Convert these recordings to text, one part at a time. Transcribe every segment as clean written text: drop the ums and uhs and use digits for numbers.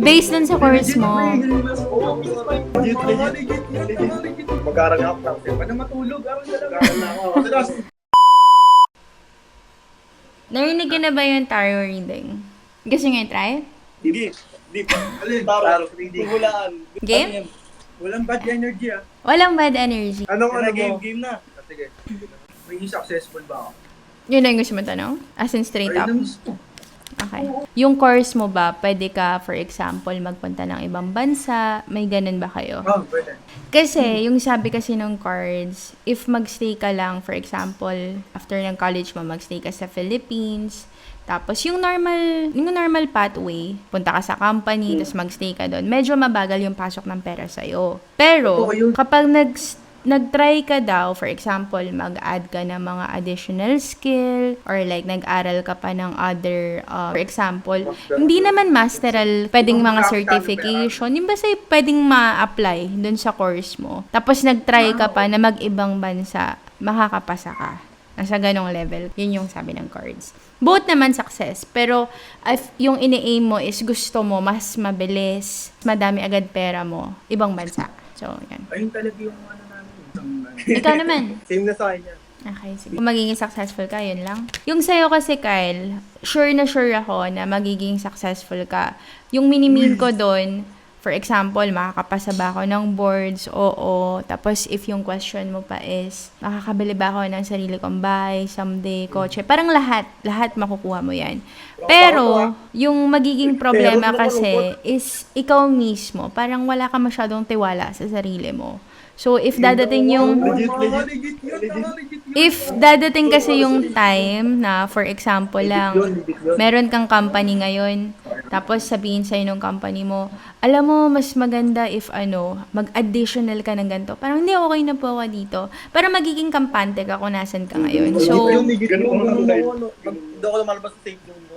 Based dun sa course mo. Mag-aaral nga ako lang. Pwede matulog. Aral na ako. Narinig ko na ba yung tarot reading? Gusto nyo i-try? Hindi. Hindi pa. Tarot reading. Hulaan. Game? Walang bad energy ah. Walang bad energy. Anong ano mo? Game na. Sige. Maging successful ba ako? Yun na yung gusto mo tanong? As in straight up? Ayun ang gusto. Okay. Yung course mo ba, pwede ka, for example, magpunta ng ibang bansa? May ganun ba kayo? Oh, pwede. Kasi, yung sabi kasi ng cards, if magstay ka lang, for example, after ng college mo, magstay ka sa Philippines, tapos yung normal pathway, punta ka sa company, tapos magstay ka doon, medyo mabagal yung pasok ng pera sa'yo. Pero, kapag nag-try ka daw, for example, mag-add ka ng mga additional skill or like nag-aral ka pa ng other, for example, hindi naman masteral, pwedeng mga certification, yung basta pwedeng ma-apply dun sa course mo. Tapos nag-try ka pa na mag-ibang bansa, makakapasa ka. Nasa ganong level. Yun yung sabi ng cards. Both naman success. Pero if yung ini-aim mo is gusto mo mas mabilis, madami agad pera mo, ibang bansa. So, yan. Ayun talaga yung ano namin. Ikaw naman. Same na sa akin yan. Okay, sige. Kung magiging successful ka, yun lang. Yung sa'yo kasi, Kyle, sure na sure ako na magiging successful ka. Yung mini-mean ko doon, for example, makakapasa ba ako ng boards? Oo. Tapos, if yung question mo pa is, makakabili ba ako ng sarili kong bahay, someday, kotse? Parang lahat makukuha mo yan. Pero, yung magiging problema kasi is ikaw mismo. Parang wala ka masyadong tiwala sa sarili mo. So, if dadating yung... If dadating kasi yung time na, for example lang, meron kang company ngayon, tapos sabihin sa'yo ng company mo, alam mo, mas maganda if mag-additional ka ng ganito. Parang, hindi, okay na po ako dito. Para magiging kampante ka kung nasan ka ngayon. So, Hindi ako lumalabas sa safe zone mo.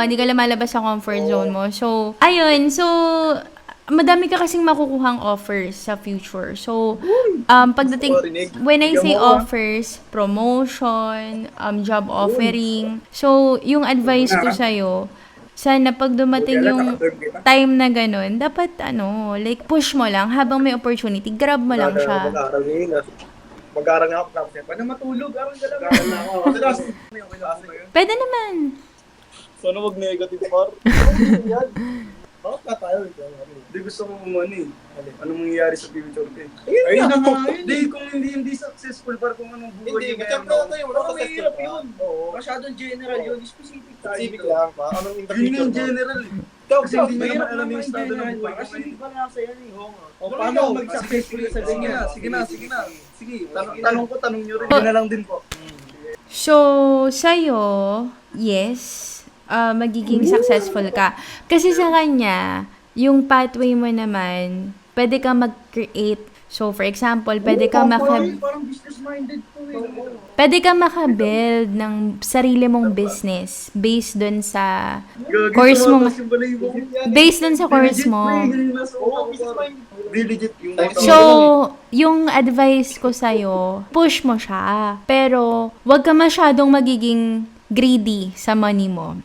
hindi ka lumalabas sa comfort zone mo. So, ayun. So, madami ka kasing makukuhang offers sa future. So, pagdating, when I say offers, promotion, job offering, so, yung advice ko sa'yo, sana pag dumating yung time na ganun, dapat like push mo lang habang may opportunity, grab mo lang siya. Mag-aaral nga ako lang. Pwede matulog. Aral na ako. Pwede naman. Sana wag negative par. Bakit ka tayo? Hindi gusto ko umani. Anong mangyayari sa future ko? Ayun na nga. Hindi, kung hindi successful par kung anong buhay yung meron ako. Parang mahirap yun. Masyadong general yun. Specific tayo. Specific lang pa. Anong interview? Yun yung general eh. Kasi hindi nyo naman alam yung estado ng buhay ko. Kasi hindi pa nasa yan eh. Paano mag-successful sa ganyan? Sige na. Sige. Tanong nyo rin. Yun na lang din po. So, sa'yo, yes, magiging successful ka. Kasi sa kanya, yung pathway mo naman, pwede ka mag-create. So, for example, pwede ka parang business-minded to eh. pwede ka makabuild ng sarili mong business based dun sa course mo. Based dun sa course mo. So, yung advice ko sa'yo, push mo siya. Pero, wag ka masyadong magiging greedy sa money mo.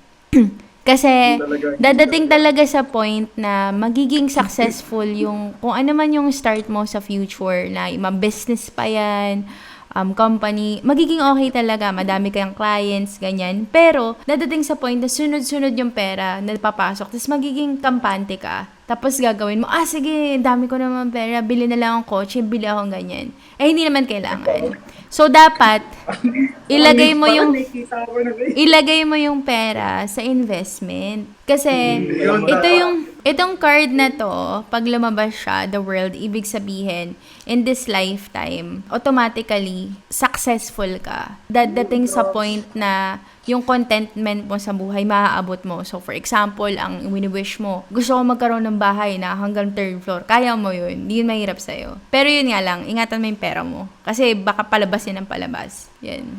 Kasi, dadating talaga sa point na magiging successful yung, kung ano man yung start mo sa future, na business pa yan, company, magiging okay talaga, madami kayong clients, ganyan. Pero, dadating sa point na sunod-sunod yung pera na papasok, tapos magiging kampante ka. Tapos gagawin mo, sige, dami ko naman pera, bili na lang ang kotse, bili akong ganyan. Eh, hindi naman kailangan. So, dapat, ilagay mo yung pera sa investment. Kasi, itong card na to, pag lumabas siya, the world, ibig sabihin, in this lifetime, automatically, successful ka. Dadating sa point na yung contentment mo sa buhay, maaabot mo. So, for example, ang wini-wish mo, gusto ko magkaroon ng bahay na hanggang 3rd floor. Kaya mo yun. Hindi yun mahirap sa'yo. Pero yun nga lang, ingatan mo yung pera mo. Kasi baka palabasin ng palabas. Yan.